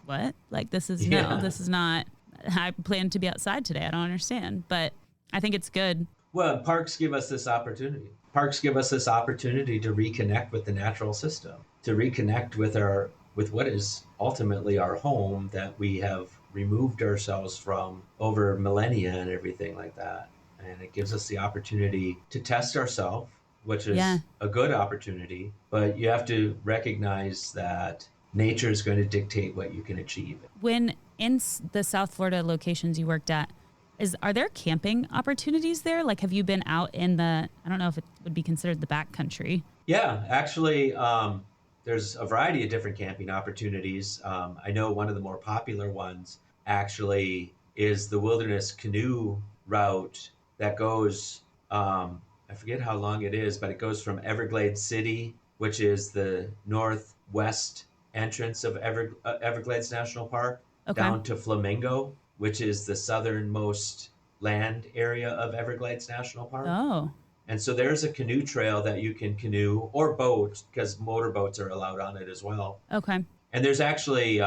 what? Like, Yeah. this is not, I plan to be outside today. I don't understand. But I think it's good. Well, parks give us this opportunity. Parks give us this opportunity to reconnect with the natural system, to reconnect with what is ultimately our home that we have removed ourselves from over millennia and everything like that. And it gives us the opportunity to test ourselves, which Yeah. is a good opportunity, but you have to recognize that nature is going to dictate what you can achieve. When in the South Florida locations you worked at, are there camping opportunities there? Like, have you been out in the, I don't know if it would be considered the backcountry. Yeah, actually, there's a variety of different camping opportunities. I know one of the more popular ones actually is the wilderness canoe route that goes, I forget how long it is, but it goes from Everglades City, which is the northwest entrance of Everglades National Park, Okay. down to Flamingo, which is the southernmost land area of Everglades National Park. Oh, And so there's a canoe trail that you can canoe or boat because motorboats are allowed on it as well. okay. And there's actually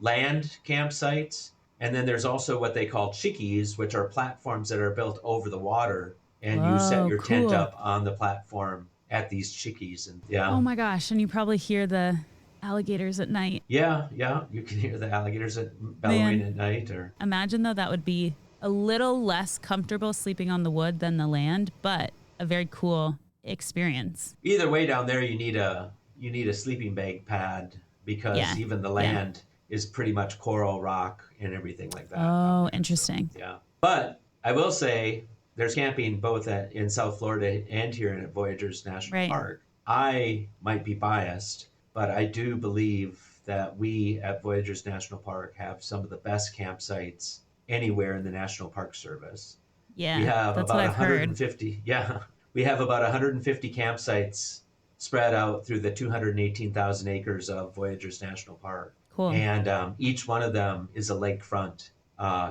land campsites. And then there's also what they call chickees, which are platforms that are built over the water. And you set Whoa, your tent cool. up on the platform at these chickees. And yeah, Oh my gosh. And you probably hear the alligators at night. yeah, you can hear the alligators bellowing Man, at night. Or imagine though that would be a little less comfortable sleeping on the wood than the land, but a very cool experience. either way, down there you need a sleeping bag pad Yeah. because even the Yeah. land is pretty much coral rock and everything like that down Oh, there. So interesting. yeah, but I will say there's camping both in South Florida and here at Voyageurs National Right. Park. I might be biased, but I do believe that we at Voyageurs National Park have some of the best campsites anywhere in the National Park Service. We Yeah, have that's what about I've heard. 150, yeah, we have about 150 campsites spread out through the 218,000 acres of Voyageurs National Park. Cool. And each one of them is a lakefront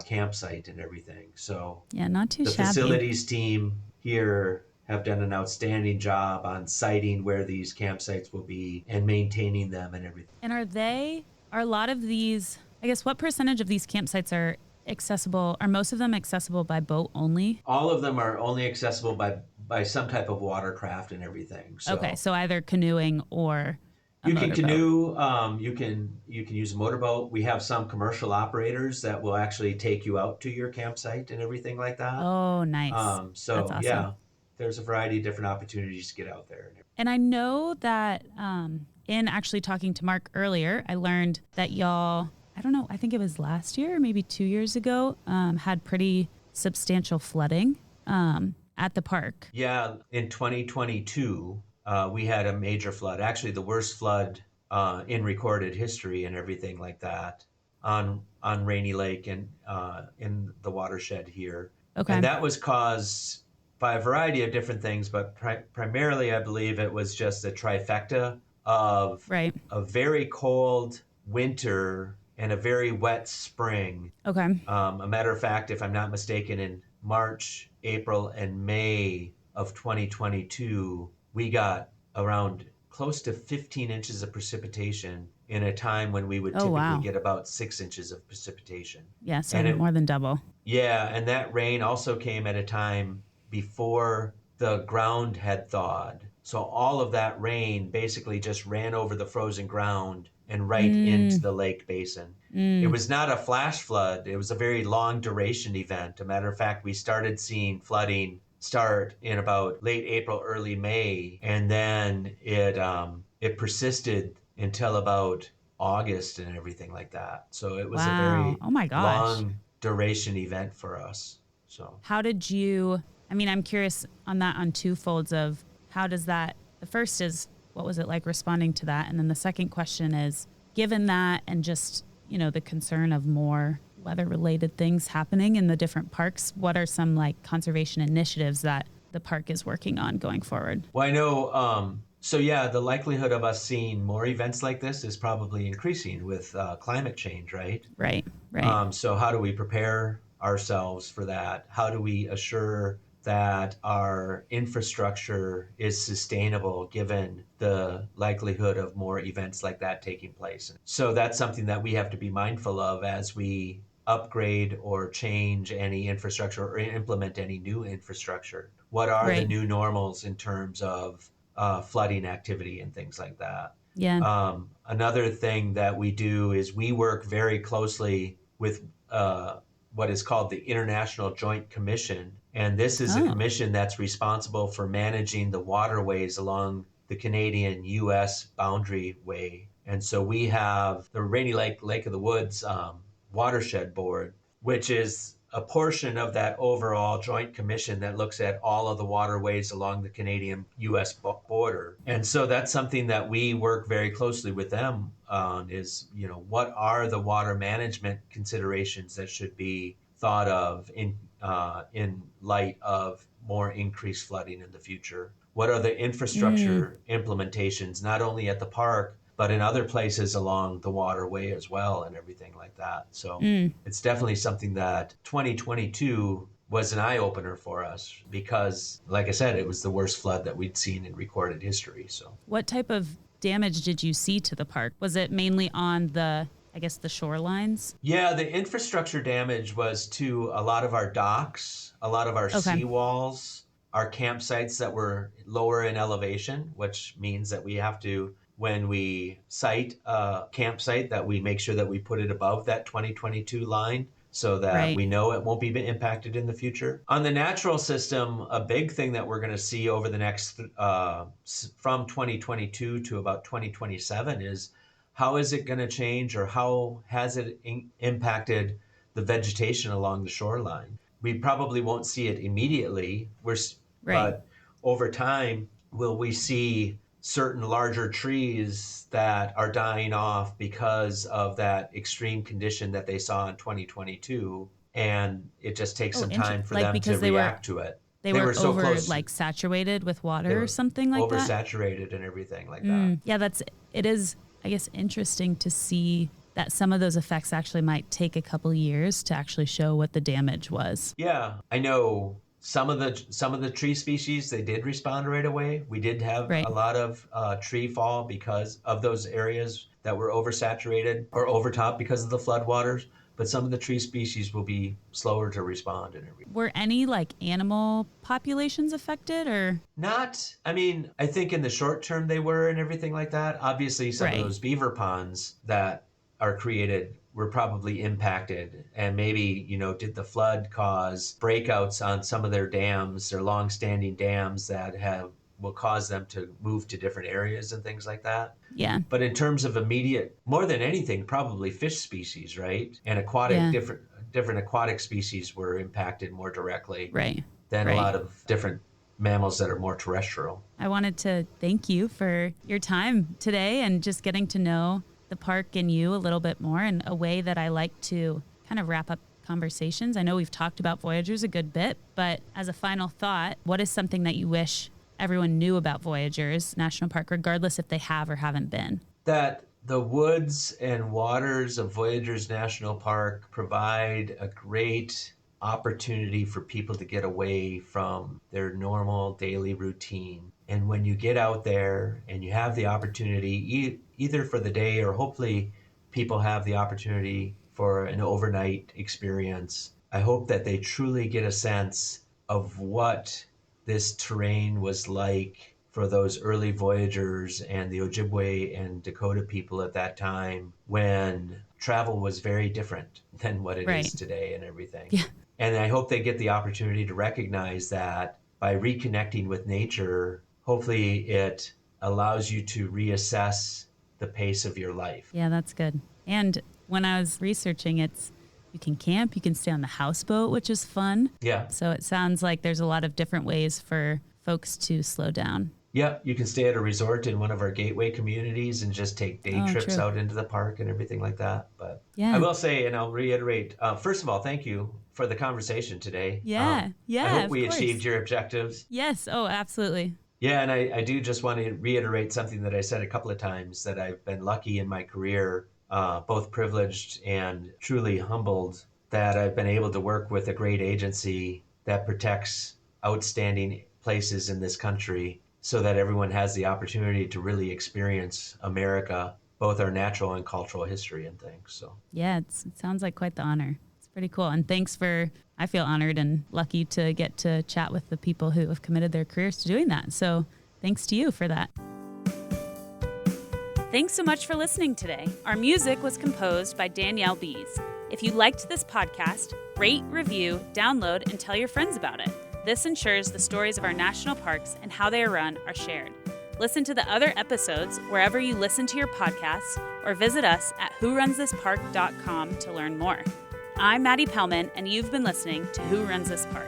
campsite and everything. So Yeah, not too the shabby. facilities team here have done an outstanding job on siting where these campsites will be and maintaining them and everything. And are a lot of these, I guess, what percentage of these campsites are accessible? Are most of them accessible by boat only? All of them are only accessible by some type of watercraft and everything. Okay, So so either canoeing or a you can motorboat. canoe, you can use a motorboat. We have some commercial operators that will actually take you out to your campsite and everything like that. Oh, nice. That's So awesome. yeah, there's a variety of different opportunities to get out there. And I know that in actually talking to Mark earlier, I learned that y'all, I don't know, I think it was last year or maybe 2 years ago, had pretty substantial flooding at the park. Yeah, in 2022, we had a major flood, actually the worst flood in recorded history and everything like that on Rainy Lake and in the watershed here. And Okay. that was caused by a variety of different things, but primarily I believe it was just a trifecta of Right. a very cold winter and a very wet spring. Okay. A matter of fact, if I'm not mistaken, in March, April, and May of 2022, we got around close to 15 inches of precipitation in a time when we would Oh, typically wow. get about 6 inches of precipitation. Yeah, so And it, more than double. yeah, and that rain also came at a time before the ground had thawed. So all of that rain basically just ran over the frozen ground and right into Mm, the lake basin. It mm. was not a flash flood, it was a very long duration event. A matter of fact, we started seeing flooding start in about late April, early May, and then it persisted until about August and everything like that. So it was a Wow. very Oh my gosh. long duration event for us. So How did you, I mean, I'm curious on that on two folds of how does that, the first is what was it like responding to that? And then the second question is given that and just, the concern of more weather related things happening in the different parks, what are some like conservation initiatives that the park is working on going forward? well, I know. So yeah, the likelihood of us seeing more events like this is probably increasing with climate change, right? Right, right, So how do we prepare ourselves for that? How do we assure that our infrastructure is sustainable given the likelihood of more events like that taking place? So that's something that we have to be mindful of as we upgrade or change any infrastructure or implement any new infrastructure. What are the right. new normals in terms of flooding activity and things like that? Yeah. Another thing that we do is we work very closely with what is called the International Joint Commission. And this is a Oh, commission that's responsible for managing the waterways along the Canadian US boundary way. And so we have the Rainy Lake of the Woods Watershed Board, which is a portion of that overall joint commission that looks at all of the waterways along the Canadian US border. And so that's something that we work very closely with them on is, what are the water management considerations that should be thought of in light of more increased flooding in the future? What are the mm, infrastructure implementations, not only at the park, but in other places along the waterway as well and everything like that. So mm. it's definitely something that 2022 was an eye opener for us because, like I said, it was the worst flood that we'd seen in recorded history. So, What type of damage did you see to the park? Was it mainly on the, I guess, the shorelines? yeah, the infrastructure damage was to a lot of our docks, a lot of our Okay. seawalls, our campsites that were lower in elevation, which means that we have to, when we site a campsite, that we make sure that we put it above that 2022 line so that Right. we know it won't be impacted in the future. On the natural system, a big thing that we're going to see over the next, from 2022 to about 2027 is how is it going to change or how has it impacted the vegetation along the shoreline? we probably won't see it immediately. Right. But over time, will we see certain larger trees that are dying off because of that extreme condition that they saw in 2022? And it just takes Oh, some time for like them to because react to it. they They were were so over close. like saturated with They water or were something like that. oversaturated and everything like that. Yeah, it is, I guess, interesting to see that some of those effects actually might take a couple years to actually show what the damage was. Yeah, I know some of the tree species, they did respond right away. We did have Right. a lot of tree fall because of those areas that were oversaturated or overtopped because of the floodwaters. But some of the tree species will be slower to respond and everything. Were any like animal populations affected or? Not, I mean, I think in the short term they were and everything like that. Obviously, some of Right. those beaver ponds that are created were probably impacted. And maybe, did the flood cause breakouts on some of their dams, their long-standing dams that will cause them to move to different areas and things like that. Yeah. But in terms of immediate, more than anything, probably fish species, right? And Yeah. different aquatic species were impacted more directly Right. than a Right. lot of different mammals that are more terrestrial. I wanted to thank you for your time today and just getting to know the park and you a little bit more in a way that I like to kind of wrap up conversations. I know we've talked about Voyageurs a good bit, but as a final thought, what is something that you wish everyone knew about Voyageurs National Park, regardless if they have or haven't been? That the woods and waters of Voyageurs National Park provide a great opportunity for people to get away from their normal daily routine. And when you get out there and you have the opportunity, either for the day or hopefully people have the opportunity for an overnight experience, I hope that they truly get a sense of what this terrain was like for those early voyagers and the Ojibwe and Dakota people at that time when travel was very different than what it Right. is today and everything. Yeah. And I hope they get the opportunity to recognize that by reconnecting with nature, hopefully it allows you to reassess the pace of your life. Yeah, that's good. And when I was researching, you can camp, you can stay on the houseboat, which is fun. Yeah. So it sounds like there's a lot of different ways for folks to slow down. Yeah, you can stay at a resort in one of our gateway communities and just take day trips True. out into the park and everything like that. But Yeah. I will say, and I'll reiterate, first of all, thank you for the conversation today. Yeah. I hope of we course. achieved your objectives. Yes. Oh, absolutely. Yeah, and I do just want to reiterate something that I said a couple of times, that I've been lucky in my career, both privileged and truly humbled, that I've been able to work with a great agency that protects outstanding places in this country so that everyone has the opportunity to really experience America, both our natural and cultural history and things. So Yeah, it sounds like quite the honor. It's pretty cool. And I feel honored and lucky to get to chat with the people who have committed their careers to doing that. So thanks to you for that. Thanks so much for listening today. Our music was composed by Danielle Bees. If you liked this podcast, rate, review, download, and tell your friends about it. This ensures the stories of our national parks and how they are run are shared. Listen to the other episodes wherever you listen to your podcasts or visit us at whorunthispark.com to learn more. I'm Maddie Pellman, and you've been listening to Who Runs This Park.